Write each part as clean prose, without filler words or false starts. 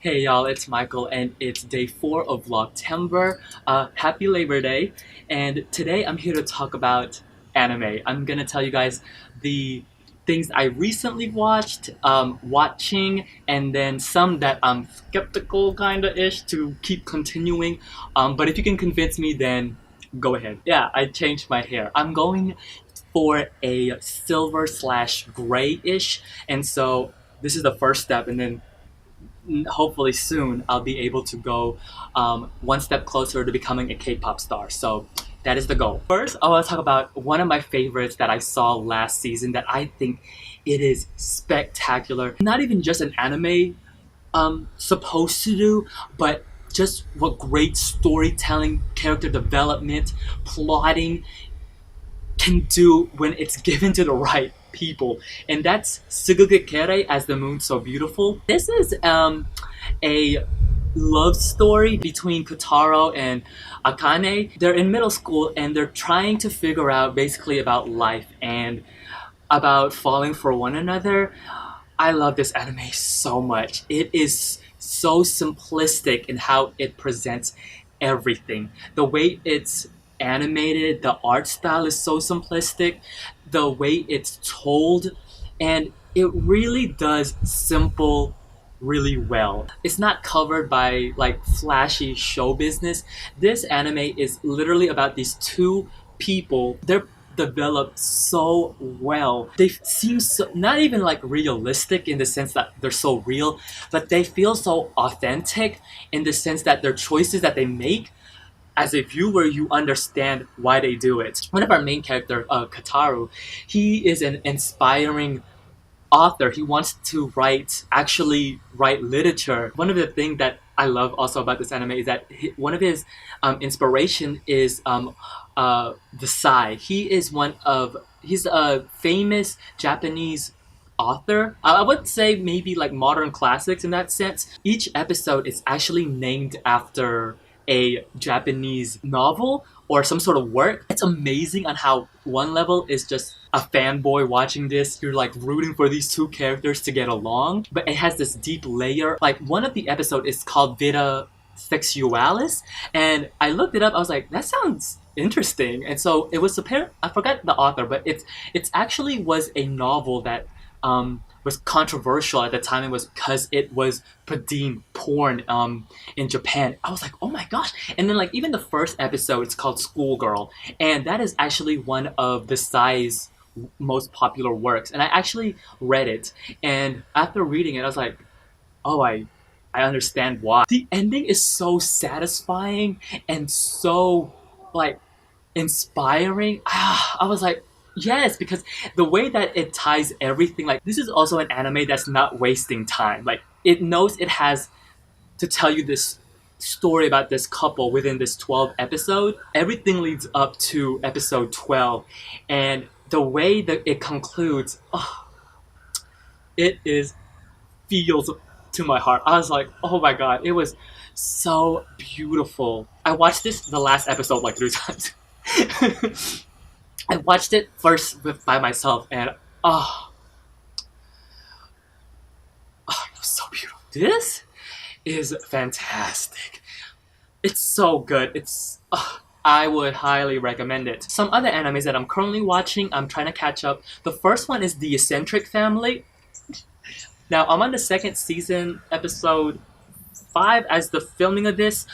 Hey y'all, it's Michael and it's day 4 of VLOGTEMBER. Happy Labor Day, and today I'm here to talk about anime. I'm gonna tell you guys the things I recently watched, watching, and then some that I'm skeptical kinda-ish to keep continuing. But if you can convince me, then go ahead. Yeah, I changed my hair. I'm going for a silver slash gray-ish, and so this is the first step, and then hopefully soon I'll be able to go one step closer to becoming a K-pop star. So that is the goal. First, I want to talk about one of my favorites that I saw last season that I think it is spectacular. Not even just an anime supposed to do, but just what great storytelling, character development, plotting can do when it's given to the right people, and that's Sugugekere as the Moon So Beautiful. This is a love story between Kotaro and Akane. They're in middle school and they're trying to figure out basically about life and about falling for one another. I love this anime so much. It is so simplistic in how it presents everything. The way it's animated, the art style is so simplistic, the way it's told, and it really does simple really well. It's not covered by like flashy show business. This anime is literally about these two people. They're developed so well. They seem so, not even like realistic in the sense that they're so real, but they feel so authentic in the sense that their choices that they make, as a viewer, you understand why they do it. One of our main characters, Kataru, he is an inspiring author. He wants to actually write literature. One of the things that I love also about this anime is that one of his inspiration is the Sai. He's a famous Japanese author. I would say maybe like modern classics in that sense. Each episode is actually named after a Japanese novel or some sort of work. It's amazing on how one level is just a fanboy watching this. You're like rooting for these two characters to get along, but it has this deep layer. Like one of the episodes is called Vida Sexualis, and I looked it up. I was like, that sounds interesting. And so it was I forgot the author, but it's actually was a novel that was controversial at the time. It was because it was deemed porn in Japan. I was like, oh my gosh. And then like even the first episode, it's called Schoolgirl, and that is actually one of the Sai's most popular works, and I actually read it, and after reading it I was like, oh, I understand why. The ending is so satisfying and so like inspiring. I was like, yes, because the way that it ties everything, like this is also an anime that's not wasting time. Like it knows it has to tell you this story about this couple within this 12 episode. Everything leads up to episode 12, and the way that it concludes, it feels to my heart. I was like, oh my god, it was so beautiful. I watched the last episode like 3 times. I watched it first by myself, and it was so beautiful. This is fantastic. It's so good. I would highly recommend it. Some other animes that I'm currently watching, I'm trying to catch up. The first one is the Eccentric Family. Now I'm on the 2nd season, episode 5 as the filming of this.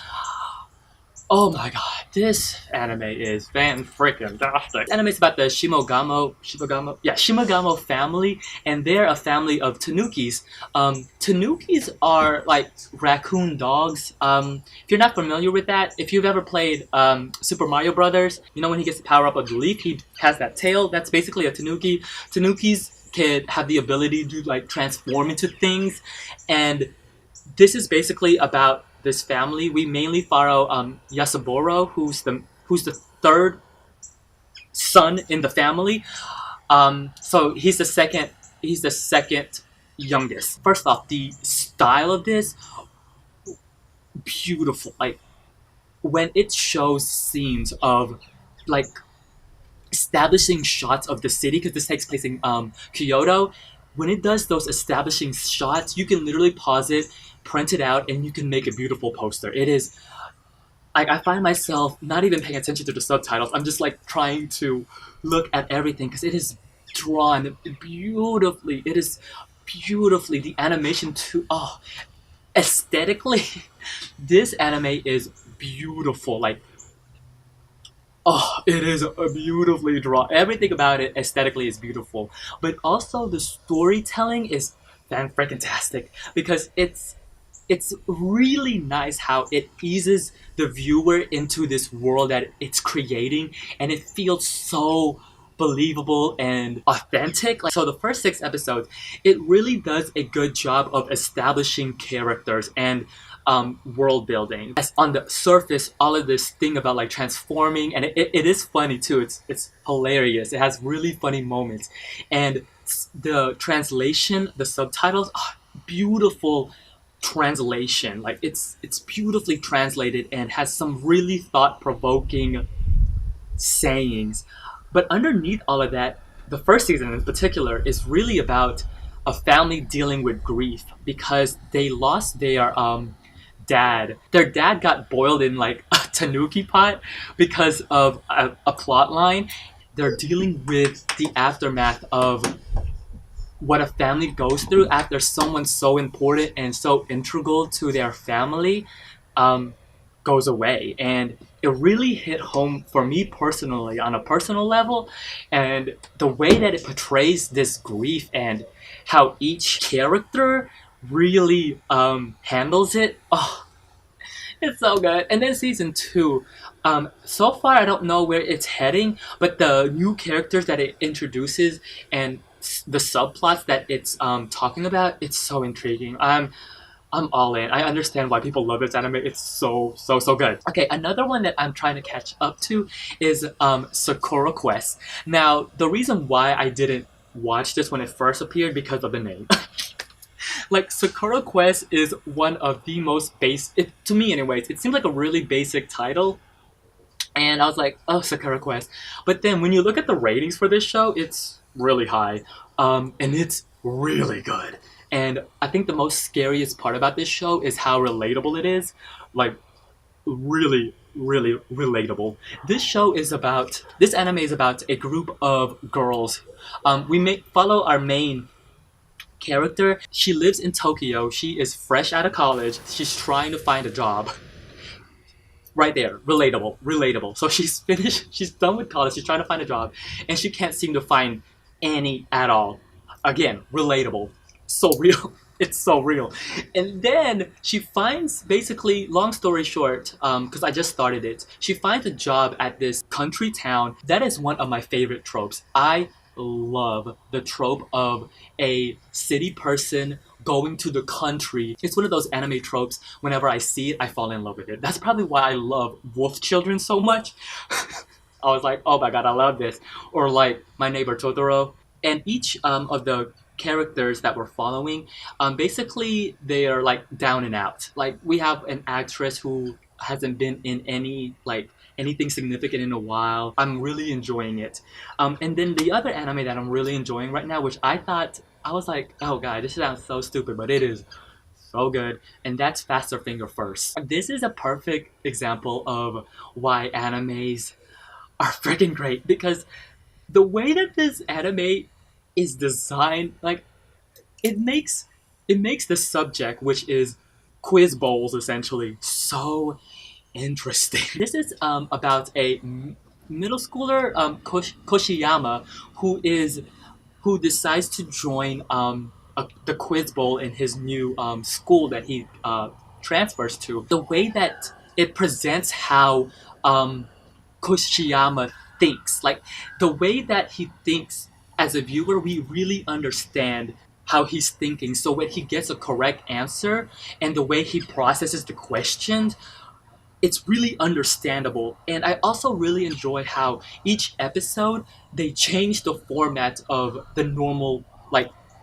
Oh my god, this anime is fan-freaking-tastic. Anime is about the Shimogamo family, and they're a family of tanukis. Tanukis are like raccoon dogs. If you're not familiar with that, if you've ever played Super Mario Brothers, you know when he gets the power up of the leaf, he has that tail. That's basically a tanuki. Tanukis can have the ability to like transform into things, and this is basically about this family. We mainly follow Yasaburo, who's the 3rd son in the family. So he's the second youngest. First off, the style of this, beautiful. Like when it shows scenes of like establishing shots of the city, because this takes place in Kyoto. When it does those establishing shots, you can literally pause it, print it out and you can make a beautiful poster. It is, I find myself not even paying attention to the subtitles. I'm just like trying to look at everything because it is drawn beautifully. It is beautifully, the animation too. Oh, aesthetically, this anime is beautiful. Like, oh, it is a beautifully drawn. Everything about it aesthetically is beautiful, but also the storytelling is fan freaking tastic because it's really nice how it eases the viewer into this world that it's creating, and it feels so believable and authentic. Like, so the first 6 episodes, it really does a good job of establishing characters and world building. As on the surface, all of this thing about like transforming, and it is funny too. It's hilarious. It has really funny moments, and the translation, the subtitles, beautiful translation. Like it's beautifully translated and has some really thought-provoking sayings. But underneath all of that, the first season in particular is really about a family dealing with grief because they lost their dad. Their dad got boiled in like a tanuki pot because of a plot line. They're dealing with the aftermath of what a family goes through after someone so important and so integral to their family um, goes away. And it really hit home for me personally on a personal level. And the way that it portrays this grief and how each character really handles it. Oh, it's so good. And then season 2, so far I don't know where it's heading, but the new characters that it introduces and the subplots that it's talking about, it's so intriguing. I'm all in. I understand why people love this anime. It's so good. Okay, another one that I'm trying to catch up to is Sakura Quest. Now, the reason why I didn't watch this when it first appeared because of the name. Like, Sakura Quest is one of the most to me anyways, it seemed like a really basic title. And I was like, oh, Sakura Quest. But then when you look at the ratings for this show, it's really high. And it's really good. And I think the most scariest part about this show is how relatable it is. Like, really, really relatable. This anime is about a group of girls. Follow our main character. She lives in Tokyo. She is fresh out of college. She's trying to find a job. Right there, relatable. So she's finished, she's done with college, she's trying to find a job, and she can't seem to find any at all. Again, relatable. So real. It's so real. And then she finds, basically, long story short, because I just started it, she finds a job at this country town. That is one of my favorite tropes. I love the trope of a city person going to the country. It's one of those anime tropes. Whenever I see it, I fall in love with it. That's probably why I love Wolf Children so much. I was like, oh my god, I love this. Or like My Neighbor Totoro. And each of the characters that we're following, basically they are like down and out. Like, we have an actress who hasn't been in anything significant in a while. I'm really enjoying it. And then the other anime that I'm really enjoying right now, which I was like, oh god, this sounds so stupid, but it is so good, and that's Faster Finger First. This is a perfect example of why animes are freaking great, because the way that this anime is designed, like, it makes the subject, which is quiz bowls essentially, so interesting. This is about a middle schooler, Koshiyama, who decides to join the quiz bowl in his new school that he transfers to. The way that it presents how Koshiyama thinks, like the way that he thinks as a viewer, we really understand how he's thinking. So when he gets a correct answer and the way he processes the questions, it's really understandable. And I also really enjoy how each episode they change the format of the normal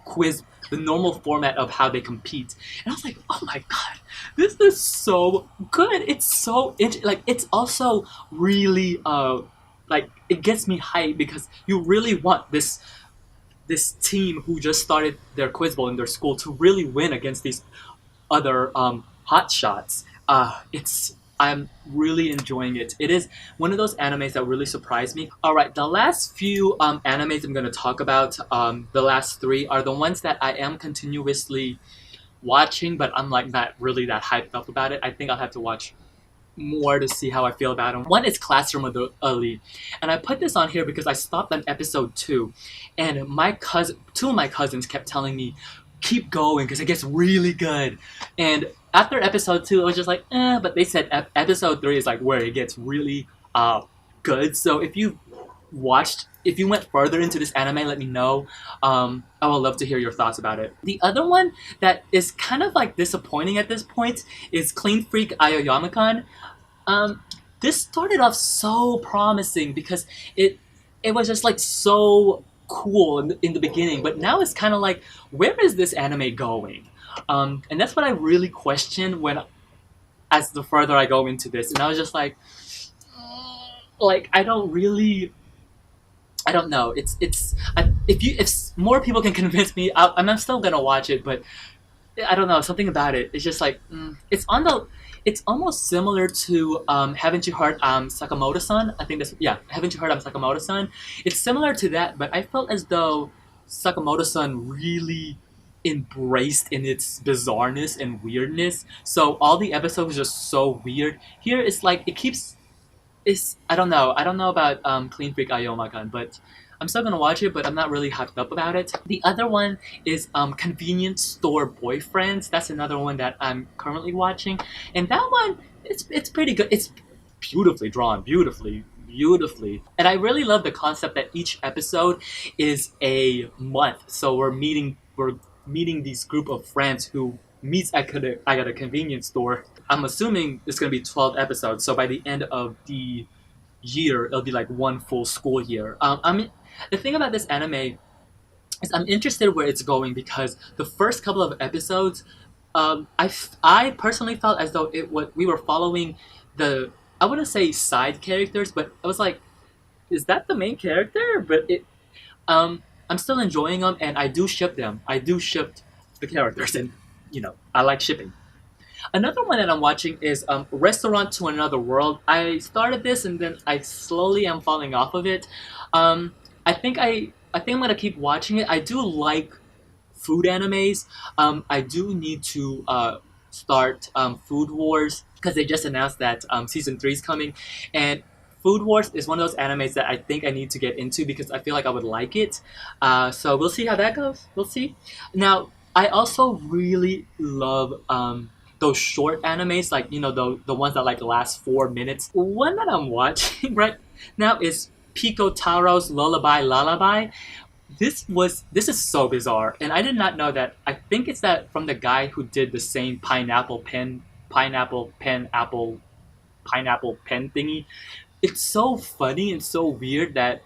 quiz, the normal format of how they compete. And I was like, oh my god, this is so good. It's so it's also really it gets me hyped because you really want this team who just started their quiz bowl in their school to really win against these other hot shots. I'm really enjoying it. It is one of those animes that really surprised me. All right, the last few animes I'm going to talk about, the last three, are the ones that I am continuously watching, but I'm like not really that hyped up about it. I think I'll have to watch more to see how I feel about them. One is Classroom of the Elite, and I put this on here because I stopped on episode 2, and two of my cousins kept telling me, keep going because it gets really good. And after episode 2, I was just like, but they said episode 3 is like where it gets really good. So if you went further into this anime, let me know. I would love to hear your thoughts about it. The other one that is kind of like disappointing at this point is Clean Freak Aoyama-kan. This started off so promising because it was just like so cool in the beginning, but now it's kind of like, where is this anime going? And that's what I really question as the further I go into this. And I was just like I don't know. If more people can convince me, I'm still gonna watch it. But I don't know, something about it. It's just like it's almost similar to Haven't You Heard Sakamoto-san? I think that's, yeah. Haven't You Heard Sakamoto-san? It's similar to that, but I felt as though Sakamoto-san really embraced in its bizarreness and weirdness. So all the episodes are just so weird. Here it's like I don't know. I don't know about Clean Freak Aoyama-kan, but I'm still gonna watch it, but I'm not really hyped up about it. The other one is Convenience Store Boyfriends. That's another one that I'm currently watching, and that one it's pretty good. It's beautifully drawn, beautifully. And I really love the concept that each episode is a month. So we're meeting these group of friends who meets at a convenience store. I'm assuming it's gonna be 12 episodes. So by the end of the year, it'll be like one full school year. The thing about this anime is I'm interested where it's going because the first couple of episodes, I personally felt as though we were following I wouldn't say side characters, but I was like, is that the main character? But I'm still enjoying them, and I do ship them. I do ship the characters, and I like shipping. Another one that I'm watching is Restaurant to Another World. I started this and then I slowly am falling off of it. I think I'm gonna keep watching it. I do like food animes. I do need to start Food Wars because they just announced that season 3 is coming, and Food Wars is one of those animes that I think I need to get into because I feel like I would like it. So we'll see how that goes. We'll see. Now, I also really love those short animes, like the ones that like last 4 minutes. One that I'm watching right now is Pico Taro's Lullaby. This is so bizarre, and I did not know that. I think it's that from the guy who did the same pineapple pen thingy. It's so funny and so weird that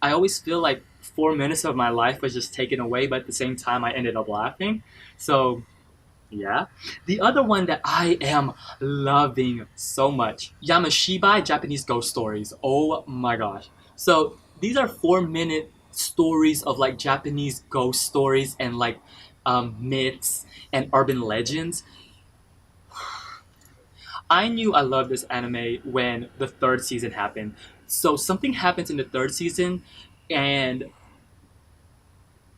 I always feel like 4 minutes of my life was just taken away, but at the same time I ended up laughing. So yeah. The other one that I am loving so much, Yamashibai Japanese Ghost Stories. Oh my gosh. So these are 4-minute stories of like Japanese ghost stories and like myths and urban legends. I knew I loved this anime when the 3rd season happened. So something happens in the 3rd season and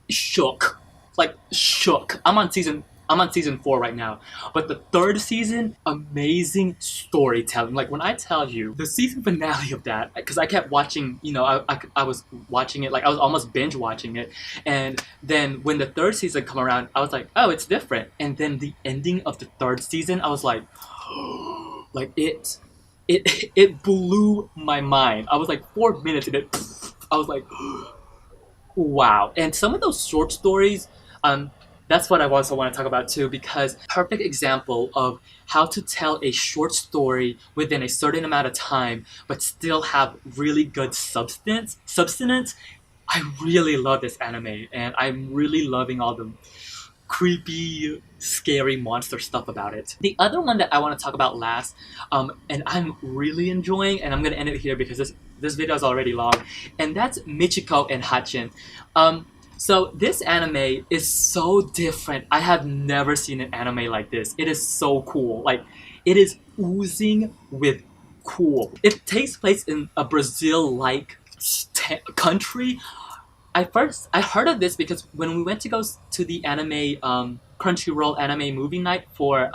shook. I'm on season 4 right now. But the 3rd season, amazing storytelling. Like when I tell you the season finale of that, because I kept watching, I was watching it, like I was almost binge watching it. And then when the 3rd season come around, I was like, oh, it's different. And then the ending of the 3rd season, I was like, like it blew my mind. I was like 4 minutes and I was like, wow. And some of those short stories, that's what I also want to talk about too, because perfect example of how to tell a short story within a certain amount of time but still have really good substance. I really love this anime, and I'm really loving all the creepy, scary monster stuff about it. The other one that I want to talk about last, and I'm really enjoying, and I'm gonna end it here because this video is already long, and that's Michiko and Hutchins. So this anime is so different. I have never seen an anime like this. It is so cool. Like, it is oozing with cool. It takes place in a Brazil-like country. I heard of this because when we went to go to the anime Crunchyroll anime movie night for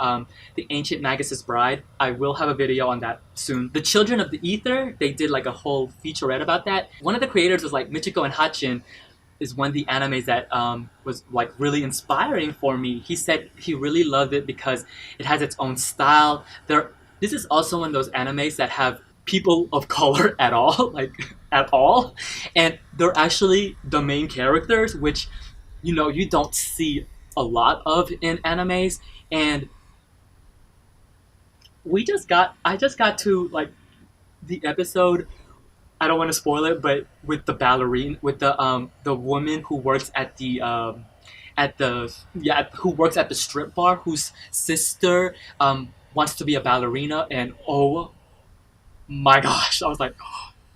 the Ancient Magus' Bride. I will have a video on that soon. The Children of the Ether, they did like a whole featurette about that. One of the creators was like Michiko and Hutchins, is one of the animes that was like really inspiring for me. He said he really loved it because it has its own style. This is also one of those animes that have people of color at all, like at all, and they're actually the main characters, which you don't see a lot of in animes. And I just got to like the episode. I don't want to spoil it, but with the ballerine, with the woman who works at the who works at the strip bar, whose sister wants to be a ballerina, and oh my gosh, I was like,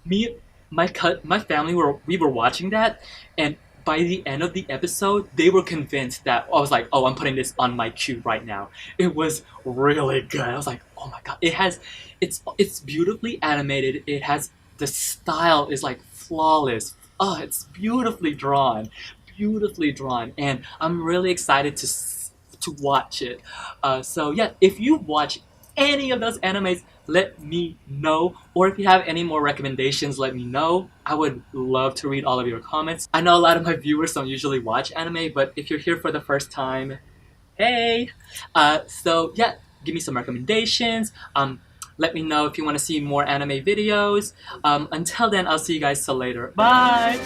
me, my family we were watching that, and by the end of the episode, they were convinced that I was like, oh, I'm putting this on my queue right now. It was really good. I was like, oh my god, it's beautifully animated. It has the style is like flawless. Oh, it's beautifully drawn, and I'm really excited to watch it. So yeah, if you watch any of those animes, let me know. Or if you have any more recommendations, let me know. I would love to read all of your comments. I know a lot of my viewers don't usually watch anime, but if you're here for the first time, hey! So yeah, give me some recommendations. Let me know if you want to see more anime videos. Until then, I'll see you guys till later. Bye!